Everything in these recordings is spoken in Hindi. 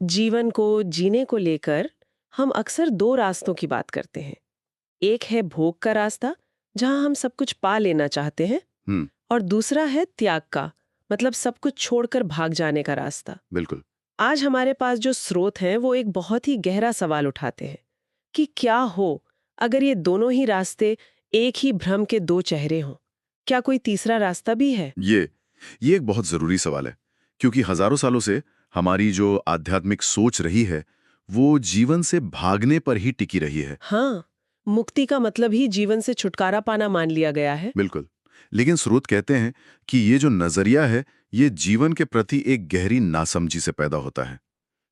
जीवन को जीने को लेकर हम अक्सर दो रास्तों की बात करते हैं। एक है भोग का रास्ता, जहां हम सब कुछ पा लेना चाहते हैं, हम्म। और दूसरा है त्याग का, मतलब सब कुछ छोड़कर भाग जाने का रास्ता। बिल्कुल। आज हमारे पास जो स्रोत हैं वो एक बहुत ही गहरा सवाल उठाते हैं कि क्या हो अगर ये दोनों ही रास्ते एक ही भ्रम के दो चेहरे हों। क्या कोई तीसरा रास्ता भी है? ये एक बहुत जरूरी सवाल है, क्योंकि हजारों सालों से हमारी जो आध्यात्मिक सोच रही है वो जीवन से भागने पर ही टिकी रही है। हाँ, मुक्ति का मतलब ही जीवन से छुटकारा पाना मान लिया गया है। बिल्कुल। लेकिन स्रोत कहते हैं कि ये जो नजरिया है ये जीवन के प्रति एक गहरी नासमझी से पैदा होता है।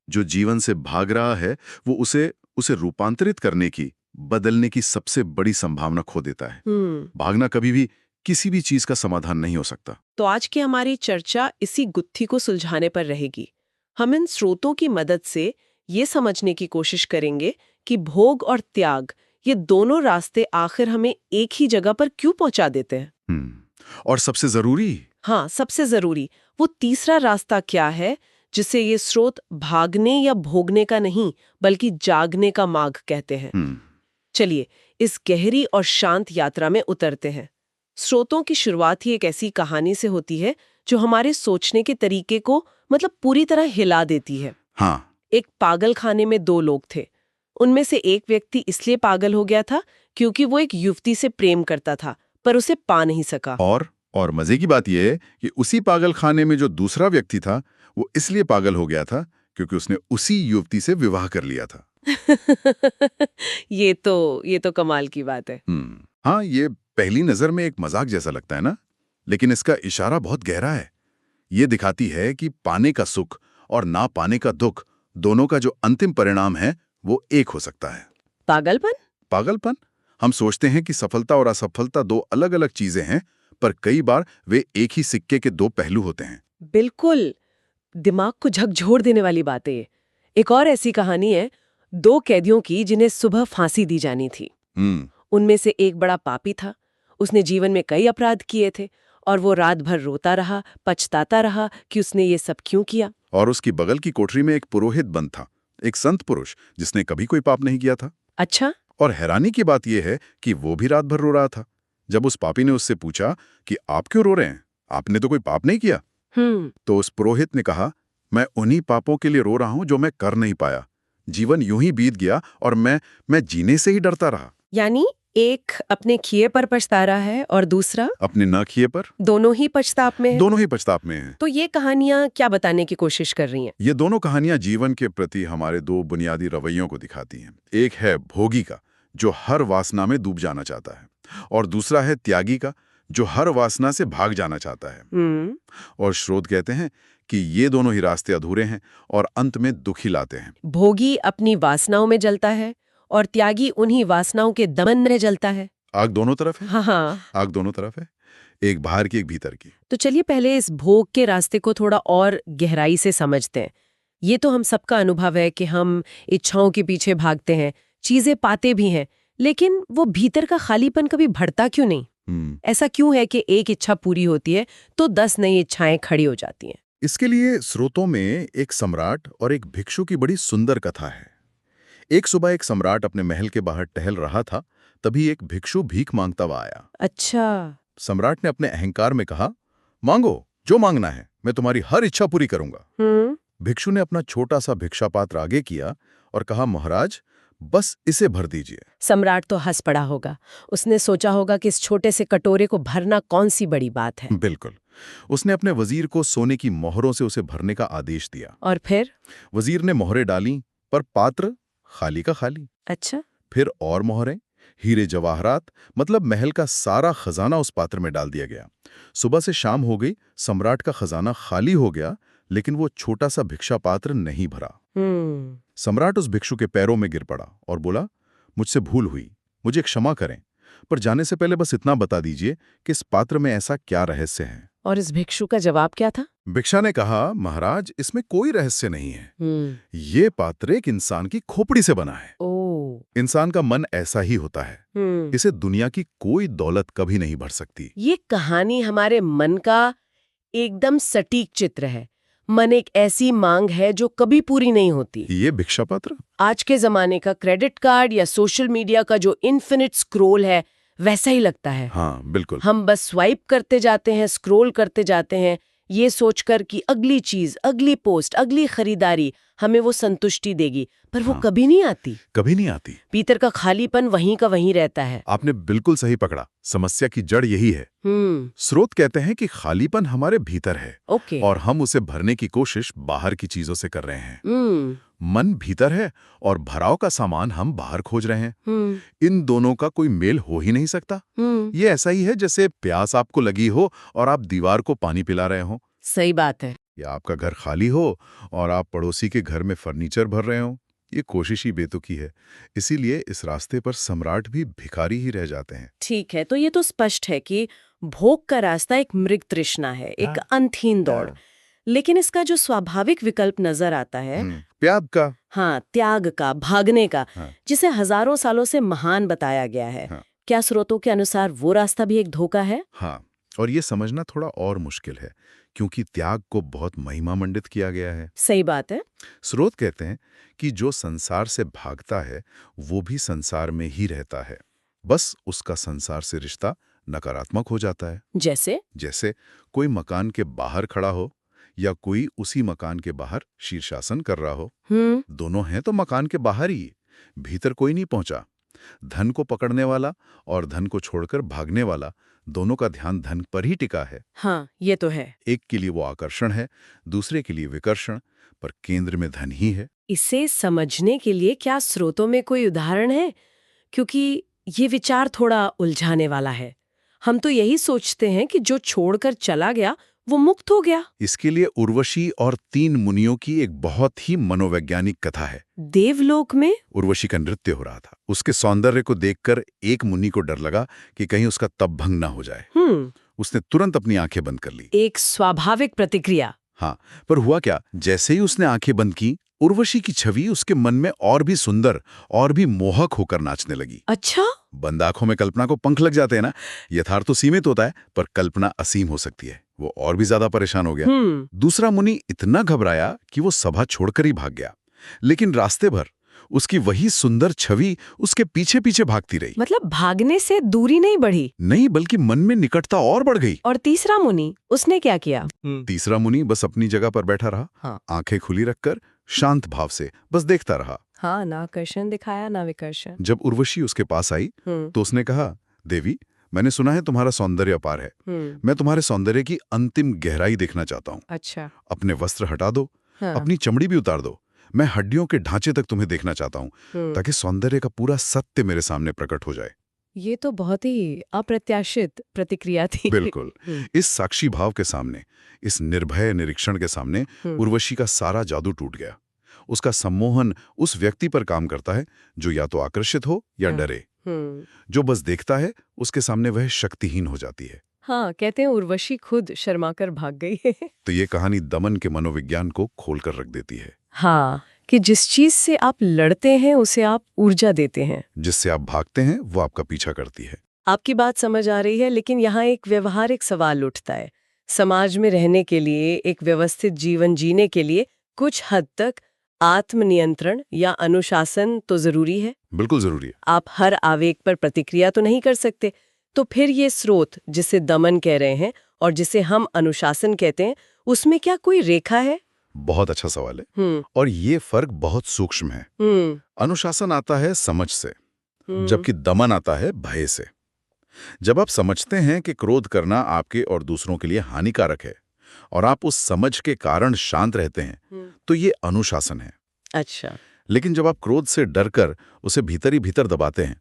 जो जीवन से भाग रहा है वो उसे उसे रूपांतरित करने की, बदलने की सबसे बड़ी संभावना खो देता है। हम्म। भागना कभी भी किसी भी चीज का समाधान नहीं हो सकता। तो आज की हमारी चर्चा इसी गुत्थी को सुलझाने पर रहेगी। हम इन स्रोतों की मदद से ये समझने की कोशिश करेंगे कि भोग और त्याग, ये दोनों रास्ते आखिर हमें एक ही जगह पर क्यों पहुंचा देते हैं। और सबसे जरूरी। हाँ, सबसे जरूरी, वो तीसरा रास्ता क्या है जिसे ये स्रोत भागने या भोगने का नहीं बल्कि जागने का मार्ग कहते हैं। हम्म। चलिए इस गहरी और शांत यात्रा में उतरते हैं। स्रोतों की शुरुआत ही एक ऐसी कहानी से होती है जो हमारे सोचने के तरीके को मतलब पूरी तरह हिला देती है। हाँ। एक पागल खाने में दो लोग थे। उनमें से एक व्यक्ति इसलिए पागल हो गया था क्योंकि वो एक युवती से प्रेम करता था, पर उसे पा नहीं सका। और मजे की बात यह है कि उसी पागल खाने में जो दूसरा व्यक्ति था वो इसलिए पागल हो गया था क्योंकि उसने उसी युवती से विवाह कर लिया था। ये तो कमाल की बात है। हाँ, ये पहली नजर में एक मजाक जैसा लगता है ना, लेकिन इसका इशारा बहुत गहरा है। ये दिखाती है कि पाने का सुख और ना पाने का दुख, दोनों का जो अंतिम परिणाम है वो एक हो सकता है। पागलपन। पागलपन। हम सोचते हैं कि सफलता और असफलता दो अलग अलग चीजें हैं, पर कई बार वे एक ही सिक्के के दो पहलू होते हैं। बिल्कुल, दिमाग को झकझोर देने वाली बात है ये। एक और ऐसी कहानी है, दो कैदियों की जिन्हें सुबह फांसी दी जानी थी। हम्म। उनमें से एक बड़ा पापी था। उसने जीवन में कई अपराध किए थे और वो रात भर रोता रहा, पछताता रहा कि उसने ये सब क्यों किया। और उसकी बगल की कोठरी में एक पुरोहित बंद था, एक संत पुरुष जिसने कभी कोई पाप नहीं किया था। अच्छा। और हैरानी की बात यह है कि वो भी रात भर रो रहा था। जब उस पापी ने उससे पूछा कि आप क्यों रो रहे हैं, आपने तो कोई पाप नहीं किया, तो उस पुरोहित ने कहा, मैं उन्हीं पापों के लिए रो रहा हूं जो मैं कर नहीं पाया। जीवन यूं ही बीत गया और मैं जीने से ही डरता रहा। यानी एक अपने किए पर पछता रहा है और दूसरा अपने न किए पर। दोनों ही पछताप में है। दोनों ही पछताप में हैं। तो ये कहानियां क्या बताने की कोशिश कर रही हैं? ये दोनों कहानियां जीवन के प्रति हमारे दो बुनियादी रवैयों को दिखाती हैं। एक है भोगी का, जो हर वासना में डूब जाना चाहता है, और दूसरा है त्यागी का, जो हर वासना से भाग जाना चाहता है। और स्रोत कहते हैं कि ये दोनों ही रास्ते अधूरे हैं और अंत में दुख ही लाते हैं। भोगी अपनी वासनाओं में जलता है और त्यागी उन्हीं वासनाओं के दमन में जलता है। आग दोनों तरफ है। हाँ। आग दोनों तरफ है, एक बाहर की एक भीतर की। तो चलिए पहले इस भोग के रास्ते को थोड़ा और गहराई से समझते हैं। ये तो हम सबका अनुभव है कि हम इच्छाओं के पीछे भागते हैं, चीजें पाते भी हैं, लेकिन वो भीतर का खालीपन कभी भरता क्यों नहीं? ऐसा क्यों है कि एक इच्छा पूरी होती है तो 10 नई इच्छाएं खड़ी हो जाती हैं? इसके लिए स्रोतों में एक सम्राट और एक भिक्षु की बड़ी सुंदर कथा है। एक सुबह एक सम्राट अपने महल के बाहर टहल रहा था, तभी एक भिक्षु भीख मांगता हुआ आया। अच्छा। सम्राट ने अपने अहंकार में कहा, मांगो, जो मांगना है, मैं तुम्हारी हर इच्छा पूरी करूंगा। भिक्षु ने अपना छोटा सा भिक्षा पात्र आगे किया और कहा, महाराज, बस इसे भर दीजिए। सम्राट तो हंस पड़ा होगा। उसने सोचा होगा कि इस छोटे से कटोरे को भरना कौन सी बड़ी बात है। बिल्कुल। उसने अपने वजीर को सोने की मोहरों से उसे भरने का आदेश दिया। और फिर? वजीर ने मोहरें डाली, पर पात्र खाली का खाली। अच्छा। फिर और मोहरें, हीरे जवाहरात, मतलब महल का सारा खजाना उस पात्र में डाल दिया गया। सुबह से शाम हो गई, सम्राट का खजाना खाली हो गया, लेकिन वो छोटा सा भिक्षा पात्र नहीं भरा। सम्राट उस भिक्षु के पैरों में गिर पड़ा और बोला, मुझसे भूल हुई, मुझे क्षमा करें, पर जाने से पहले बस इतना बता दीजिए कि इस पात्र में ऐसा क्या रहस्य है। और इस भिक्षु का जवाब क्या था? भिक्षा ने कहा, महाराज, इसमें कोई रहस्य नहीं है। ये पात्र एक इंसान की खोपड़ी से बना है। इंसान का मन ऐसा ही होता है। इसे दुनिया की कोई दौलत कभी नहीं भर सकती। ये कहानी हमारे मन का एकदम सटीक चित्र है। मन एक ऐसी मांग है जो कभी पूरी नहीं होती। ये भिक्षा पात्र? आज के जमाने का क्रेडिट कार्ड या सोशल मीडिया का जो इन्फिनिट स्क्रॉल है, वैसा ही लगता है। हाँ, बिल्कुल। हम बस स्वाइप करते जाते हैं, स्क्रॉल करते जाते हैं, ये सोचकर कि अगली चीज, अगली पोस्ट, अगली खरीदारी हमें वो संतुष्टि देगी, पर वो कभी नहीं आती। कभी नहीं आती। भीतर का खालीपन वहीं का वहीं रहता है। आपने बिल्कुल सही पकड़ा। समस्या की जड़ यही है। स्रोत कहते हैं कि खालीपन हमारे भीतर है, ओके। और हम उसे भरने की कोशिश बाहर की चीजों से कर रहे हैं। मन भीतर है और भराव का सामान हम बाहर खोज रहे हैं। इन दोनों का कोई मेल हो ही नहीं सकता। ये ऐसा ही है जैसे प्यास आपको लगी हो और आप दीवार को पानी पिला रहे हो। सही बात है। या आपका घर खाली हो और आप पड़ोसी के घर में फर्नीचर भर रहे हो। ये कोशिश ही बेतुकी है। इसीलिए इस रास्ते पर सम्राट भी भिखारी ही रह जाते हैं। ठीक है, तो ये तो स्पष्ट है कि भोग का रास्ता एक मृग तृष्णा है, एक अंतहीन दौड़। लेकिन इसका जो स्वाभाविक विकल्प नजर आता है, त्याग का। हाँ, त्याग का, भागने का, जिसे हजारों सालों से महान बताया गया है। क्या स्रोतों के अनुसार वो रास्ता भी एक धोखा है? हाँ, और ये समझना थोड़ा और मुश्किल है, क्योंकि त्याग को बहुत महिमा मंडित किया गया है। सही बात है। स्रोत कहते हैं कि जो संसार से भागता है वो भी संसार में ही रहता है, बस उसका संसार से रिश्ता नकारात्मक हो जाता है। जैसे कोई मकान के बाहर खड़ा हो या कोई उसी मकान के बाहर शीर्षासन कर रहा हो। दोनों हैं तो मकान के बाहर ही, भीतर कोई नहीं पहुंचा। धन को पकड़ने वाला और धन को छोड़कर भागने वाला, दोनों का ध्यान धन पर ही टिका है। हाँ, ये तो है। एक के लिए वो आकर्षण है, दूसरे के लिए विकर्षण, पर केंद्र में धन ही है। इसे समझने के लिए क्या स्रोतों में कोई उदाहरण है? क्योंकि ये विचार थोड़ा उलझाने वाला है। हम तो यही सोचते हैं कि जो छोड़कर चला गया वो मुक्त हो गया। इसके लिए उर्वशी और 3 मुनियों की एक बहुत ही मनोवैज्ञानिक कथा है। देवलोक में उर्वशी का नृत्य हो रहा था। उसके सौंदर्य को देखकर एक मुनि को डर लगा कि कहीं उसका तप भंग ना हो जाए। उसने तुरंत अपनी आंखें बंद कर ली। एक स्वाभाविक प्रतिक्रिया। हाँ, पर हुआ क्या, जैसे ही उसने आंखें बंद की, उर्वशी की छवि उसके मन में और भी सुंदर और भी मोहक होकर नाचने लगी। अच्छा? बंद आंखों में कल्पना को पंख लग जाते हैं ना। यथार्थ तो सीमित होता है, पर कल्पना असीम हो सकती है। वो और भी ज्यादा परेशान हो गया। दूसरा मुनि इतना घबराया कि वो सभा छोड़कर ही भाग गया, लेकिन रास्ते भर उसकी वही सुंदर छवि उसके पीछे पीछे भागती रही। मतलब भागने से दूरी नहीं बढ़ी? नहीं, बल्कि मन में निकटता और बढ़ गई। और तीसरा मुनि, उसने क्या किया? तीसरा मुनि बस अपनी जगह पर बैठा रहा। आंखें खुली रखकर शांत भाव से बस देखता रहा। हाँ, ना आकर्षण दिखाया ना विकर्षण। जब उर्वशी उसके पास आई तो उसने कहा, देवी, मैंने सुना है तुम्हारा सौंदर्य अपार है। मैं तुम्हारे सौंदर्य की अंतिम गहराई देखना चाहता हूँ। अच्छा। अपने वस्त्र हटा दो, अपनी चमड़ी भी उतार दो। मैं हड्डियों के ढांचे तक तुम्हें देखना चाहता हूँ, ताकि सौंदर्य का पूरा सत्य मेरे सामने प्रकट हो जाए। ये तो बहुत ही अप्रत्याशित प्रतिक्रिया थी। बिल्कुल। इस साक्षी भाव के सामने, इस निर्भय निरीक्षण के सामने उर्वशी का सारा जादू टूट गया। उसका सम्मोहन उस व्यक्ति पर काम करता है जो या तो आकर्षित हो या डरे। जो बस देखता है, उसके सामने वह शक्तिहीन हो जाती है। हाँ, कहते हैं उर्वशी खुद शर्माकर भाग गई। तो ये कहानी दमन के मनोविज्ञान को खोलकर रख देती है। हाँ, कि जिस चीज से आप लड़ते हैं उसे आप ऊर्जा देते हैं, जिससे आप भागते हैं वो आपका पीछा करती है। आपकी बात समझ आ रही है, लेकिन यहाँ एक व्यवहारिक सवाल उठता है। समाज में रहने के लिए, एक व्यवस्थित जीवन जीने के लिए कुछ हद तक आत्मनियंत्रण या अनुशासन तो जरूरी है। बिल्कुल जरूरी है। आप हर आवेग पर प्रतिक्रिया तो नहीं कर सकते। तो फिर ये स्रोत, जिसे दमन कह रहे हैं और जिसे हम अनुशासन कहते हैं, उसमें क्या कोई रेखा है? बहुत अच्छा सवाल है। और ये फर्क बहुत सूक्ष्म है। अनुशासन आता है समझ से, जबकि दमन आता है भय से। जब आप समझते हैं कि क्रोध करना आपके और दूसरों के लिए हानिकारक है और आप उस समझ के कारण शांत रहते हैं, तो ये अनुशासन है। अच्छा। लेकिन जब आप क्रोध से डरकर उसे भीतर ही भीतर दबाते हैं,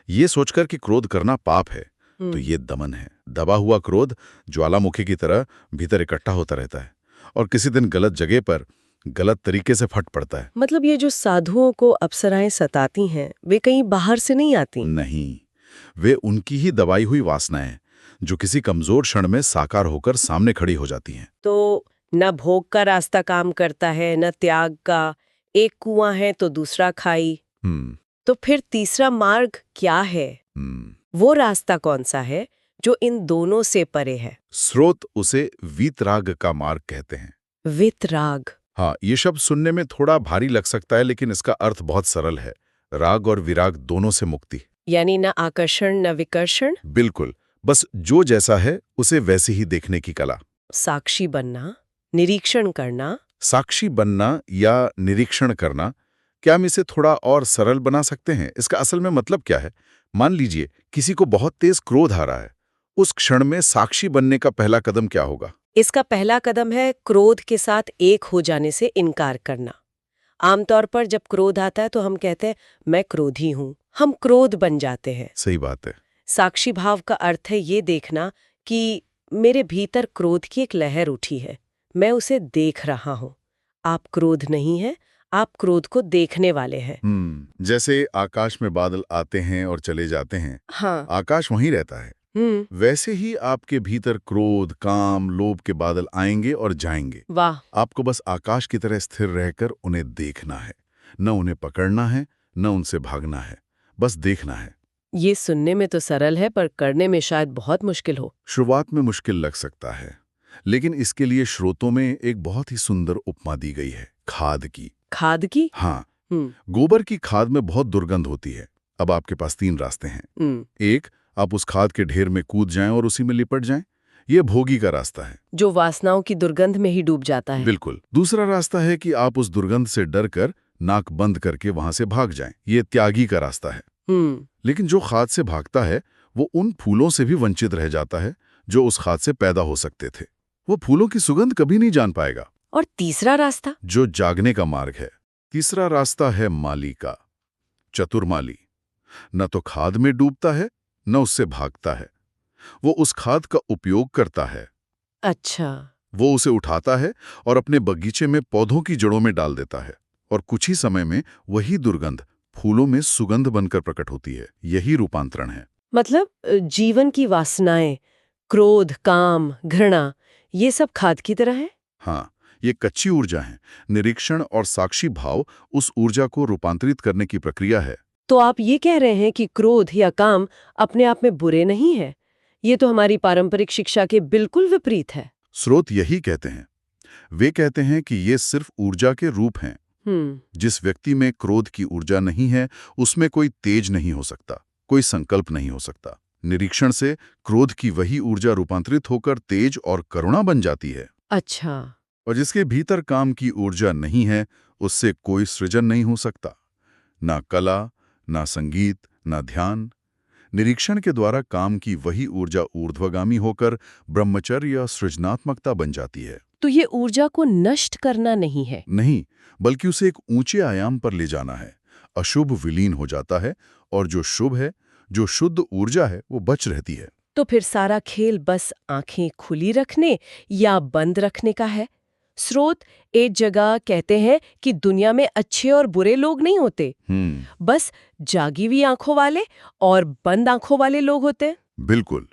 ये सोचकर कि क्रोध करना पाप है, तो ये दमन है। दबा हुआ क्रोध ज्वालामुखी की तरह भीतर इकट्ठा होता रहता है और किसी दिन गलत जगह पर गलत तरीके से फट पड़ता है। मतलब ये जो साधुओं को अप्सराएं सताती हैं, वे कहीं बाहर से नहीं आती? नहीं, वे उनकी ही दबाई हुई वासनाएं, जो किसी कमजोर क्षण में साकार होकर सामने खड़ी हो जाती हैं। तो न भोग का रास्ता काम करता है, न त्याग का। एक कुआं है तो दूसरा खाई। तो फिर तीसरा मार्ग क्या है? वो रास्ता कौन सा है जो इन दोनों से परे है? स्रोत उसे वीतराग का मार्ग कहते हैं। वितराग। हाँ, ये शब्द सुनने में थोड़ा भारी लग सकता है, लेकिन इसका अर्थ बहुत सरल है। राग और विराग दोनों से मुक्ति। यानी न आकर्षण न विकर्षण। बिल्कुल, बस जो जैसा है उसे वैसे ही देखने की कला। साक्षी बनना, निरीक्षण करना। साक्षी बनना या निरीक्षण करना, क्या हम इसे थोड़ा और सरल बना सकते हैं? इसका असल में मतलब क्या है? मान लीजिए किसी को बहुत तेज क्रोध आ रहा है। उस क्षण में साक्षी बनने का पहला कदम क्या होगा? इसका पहला कदम है क्रोध के साथ एक हो जाने से इनकार करना। आमतौर पर जब क्रोध आता है तो हम कहते हैं मैं क्रोधी हूं, हम क्रोध बन जाते हैं। सही बात है। साक्षी भाव का अर्थ है ये देखना कि मेरे भीतर क्रोध की एक लहर उठी है, मैं उसे देख रहा हूं। आप क्रोध नहीं है, आप क्रोध को देखने वाले हैं। जैसे आकाश में बादल आते हैं और चले जाते हैं, हाँ। आकाश वहीं रहता है। वैसे ही आपके भीतर क्रोध, काम, लोभ के बादल आएंगे और जाएंगे। वाह। आपको बस आकाश की तरह स्थिर रहकर उन्हें देखना है। न उन्हें पकड़ना है, न उनसे भागना है, बस देखना है। ये सुनने में तो सरल है पर करने में शायद बहुत मुश्किल हो। शुरुआत में मुश्किल लग सकता है, लेकिन इसके लिए स्रोतों में एक बहुत ही सुंदर उपमा दी गई है, खाद की। खाद की? हाँ, गोबर की खाद में बहुत दुर्गंध होती है। अब आपके पास 3 रास्ते हैं। एक, आप उस खाद के ढेर में कूद जाएं और उसी में लिपट जाएं। ये भोगी का रास्ता है, जो वासनाओं की दुर्गंध में ही डूब जाता है। बिल्कुल। दूसरा रास्ता है कि आप उस दुर्गंध से डरकर नाक बंद करके वहां से भाग जाएं। ये त्यागी का रास्ता है। लेकिन जो खाद से भागता है वो उन फूलों से भी वंचित रह जाता है जो उस खाद से पैदा हो सकते थे। वो फूलों की सुगंध कभी नहीं जान पाएगा। और तीसरा रास्ता? जो जागने का मार्ग है। तीसरा रास्ता है माली का, चतुर्माली। न तो खाद में डूबता है, न उससे भागता है। वो उस खाद का उपयोग करता है। अच्छा। वो उसे उठाता है और अपने बगीचे में पौधों की जड़ों में डाल देता है, और कुछ ही समय में वही दुर्गंध फूलों में सुगंध बनकर प्रकट होती है। यही रूपांतरण है। मतलब जीवन की वासनाएं, क्रोध, काम, घृणा, ये सब खाद की तरह है? हाँ, ये कच्ची ऊर्जा है। निरीक्षण और साक्षी भाव उस ऊर्जा को रूपांतरित करने की प्रक्रिया है। तो आप ये कह रहे हैं कि क्रोध या काम अपने आप में बुरे नहीं है? ये तो हमारी पारंपरिक शिक्षा के बिल्कुल विपरीत है। स्रोत यही कहते हैं। वे कहते हैं कि ये सिर्फ ऊर्जा के रूप हैं। जिस व्यक्ति में क्रोध की ऊर्जा नहीं है, उसमें कोई तेज नहीं हो सकता, कोई संकल्प नहीं हो सकता। निरीक्षण से क्रोध की वही ऊर्जा रूपांतरित होकर तेज और करुणा बन जाती है। अच्छा। और जिसके भीतर काम की ऊर्जा नहीं है, उससे कोई सृजन नहीं हो सकता। ना कला, ना संगीत, ना ध्यान। निरीक्षण के द्वारा काम की वही ऊर्जा ऊर्ध्वगामी होकर ब्रह्मचर्य या सृजनात्मकता बन जाती है। तो ये ऊर्जा को नष्ट करना नहीं है? नहीं, बल्कि उसे एक ऊंचे आयाम पर ले जाना है। अशुभ विलीन हो जाता है और जो शुभ है, जो शुद्ध ऊर्जा है, वो बच रहती है। तो फिर सारा खेल बस आंखें खुली रखने या बंद रखने का है? स्रोत एक जगह कहते हैं कि दुनिया में अच्छे और बुरे लोग नहीं होते, बस जागी हुई आंखों वाले और बंद आंखों वाले लोग होते हैं। बिल्कुल।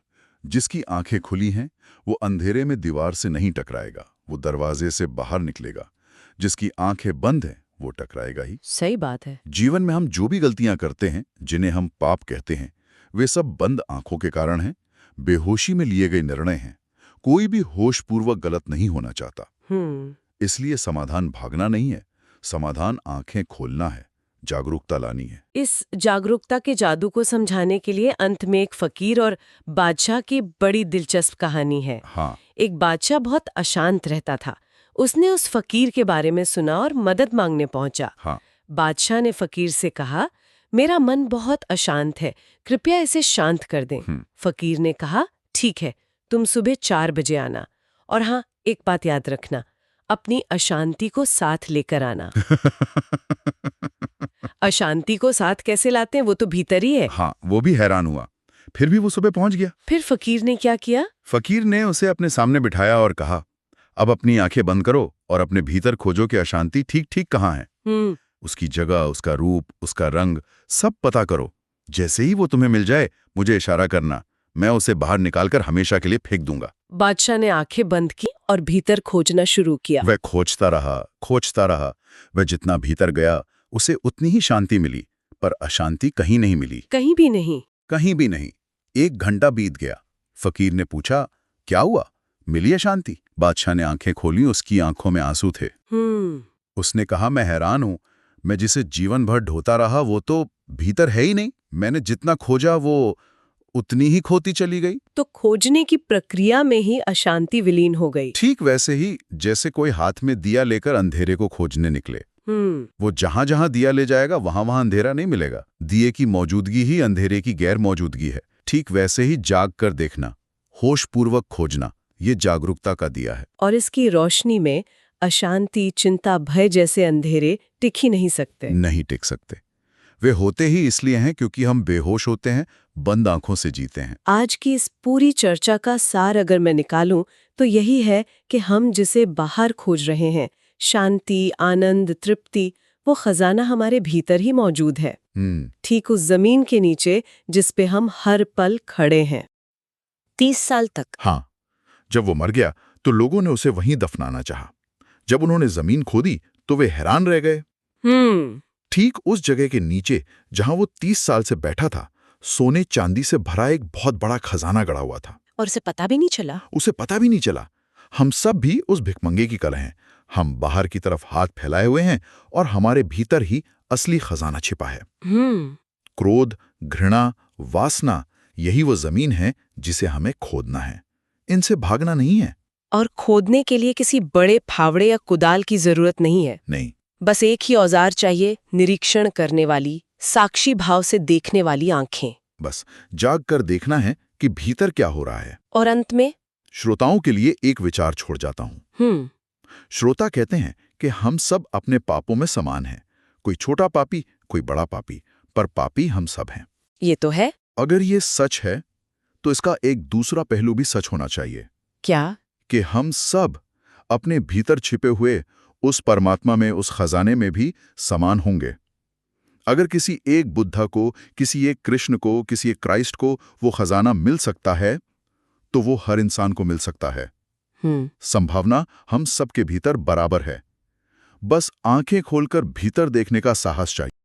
जिसकी आंखें खुली हैं, वो अंधेरे में दीवार से नहीं टकराएगा, वो दरवाजे से बाहर निकलेगा। जिसकी आंखें बंद हैं, वो टकराएगा ही। सही बात है। जीवन में हम जो भी गलतियां करते हैं, जिन्हें हम पाप कहते हैं, वे सब बंद आंखों के कारण हैं, बेहोशी में लिए गए निर्णय हैं। कोई भी होशपूर्वक गलत नहीं होना चाहता। इसलिए समाधान भागना नहीं है, समाधान आंखें खोलना है, जागरूकता लानी है। इस जागरूकता के जादू को समझाने के लिए अंत में एक फकीर और बादशाह की बड़ी दिलचस्प कहानी है। हाँ। एक बादशाह बहुत अशांत रहता था। उसने उस फकीर के बारे में सुना और मदद मांगने पहुंचा। हाँ। बादशाह ने फकीर से कहा, मेरा मन बहुत अशांत है, कृपया इसे शांत कर दें। फकीर ने कहा, ठीक है, तुम सुबह 4 बजे आना, और हाँ, एक बात याद रखना, अपनी अशांति को साथ लेकर आना। अशांति को साथ कैसे लाते हैं, वो तो भीतर ही है। हाँ, वो भी हैरान हुआ। फिर भी वो सुबह पहुंच गया। फिर फकीर ने क्या किया? फकीर ने उसे अपने सामने बिठाया और कहा, अब अपनी आंखें बंद करो और अपने भीतर खोजो कि अशांति ठीक ठीक कहाँ है। उसकी जगह, उसका रूप, उसका रंग, सब पता करो। जैसे ही वो तुम्हें मिल जाए, मुझे इशारा करना, मैं उसे बाहर निकालकर हमेशा के लिए फेंक दूंगा। बादशाह ने आंखें बंद की और भीतर खोजना शुरू किया। वह खोजता रहा, खोजता रहा। वह जितना भीतर गया, उसे उतनी ही शांति मिली, पर अशांति कहीं नहीं मिली। कहीं भी नहीं? कहीं भी नहीं। 1 घंटा बीत गया। फकीर ने पूछा, क्या हुआ? मिली है शांति? बादशाह ने आंखें खोली, उसकी आंखों में आंसू थे। उसने कहा, मैं हैरान हूं, मैं जिसे जीवन भर ढोता रहा वो तो भीतर है ही नहीं। मैंने जितना खोजा वो उतनी ही खोती चली गई। तो खोजने की प्रक्रिया में ही अशांति विलीन हो गई। ठीक वैसे ही जैसे कोई हाथ में दिया लेकर अंधेरे को खोजने निकले। वो जहां जहां दिया ले जाएगा वहां वहां अंधेरा नहीं मिलेगा। दिए की मौजूदगी ही अंधेरे की गैर मौजूदगी है। ठीक वैसे ही जाग कर देखना, होशपूर्वक खोजना, ये जागरूकता का दिया है। और इसकी रोशनी में अशांति, चिंता, भय जैसे अंधेरे टिक ही नहीं सकते। नहीं टिक सकते। वे होते ही इसलिए हैं क्योंकि हम बेहोश होते हैं, बंद आंखों से जीते हैं। आज की इस पूरी चर्चा का सार अगर मैं निकालूं तो यही है कि हम जिसे बाहर खोज रहे हैं, शांति, आनंद, तृप्ति, वो खजाना हमारे भीतर ही मौजूद है। ठीक उस जमीन के नीचे जिस पे हम हर पल खड़े हैं। 30 साल तक। हाँ, जब वो मर गया तो लोगों ने उसे वहीं दफनाना चाहा। जब उन्होंने जमीन खोदी तो वे हैरान रह गए। ठीक उस जगह के नीचे जहां वो 30 साल से बैठा था, सोने चांदी से भरा एक बहुत बड़ा खजाना गड़ा हुआ था। और उसे पता भी नहीं चला। उसे पता भी नहीं चला। हम सब भी उस भिखमंगे की कलह हैं। हम बाहर की तरफ हाथ फैलाए हुए हैं और हमारे भीतर ही असली खजाना छिपा है। क्रोध, घृणा, वासना, यही वो जमीन है जिसे हमें खोदना है। इनसे भागना नहीं है। और खोदने के लिए किसी बड़े फावड़े या कुदाल की जरूरत नहीं है। नहीं, बस एक ही औजार चाहिए, निरीक्षण करने वाली, साक्षी भाव से देखने वाली आंखें। बस जाग कर देखना है कि भीतर क्या हो रहा है। और अंत में श्रोताओं के लिए एक विचार छोड़ जाता हूं। श्रोता कहते हैं कि हम सब अपने पापों में समान हैं। कोई छोटा पापी, कोई बड़ा पापी, पर पापी हम सब हैं। ये तो है। अगर ये सच है तो इसका एक दूसरा पहलू भी सच होना चाहिए। क्या? कि हम सब अपने भीतर छिपे हुए उस परमात्मा में, उस खजाने में भी समान होंगे। अगर किसी एक बुद्धा को, किसी एक कृष्ण को, किसी एक क्राइस्ट को वो खजाना मिल सकता है तो वो हर इंसान को मिल सकता है। संभावना हम सबके भीतर बराबर है। बस आंखें खोलकर भीतर देखने का साहस चाहिए।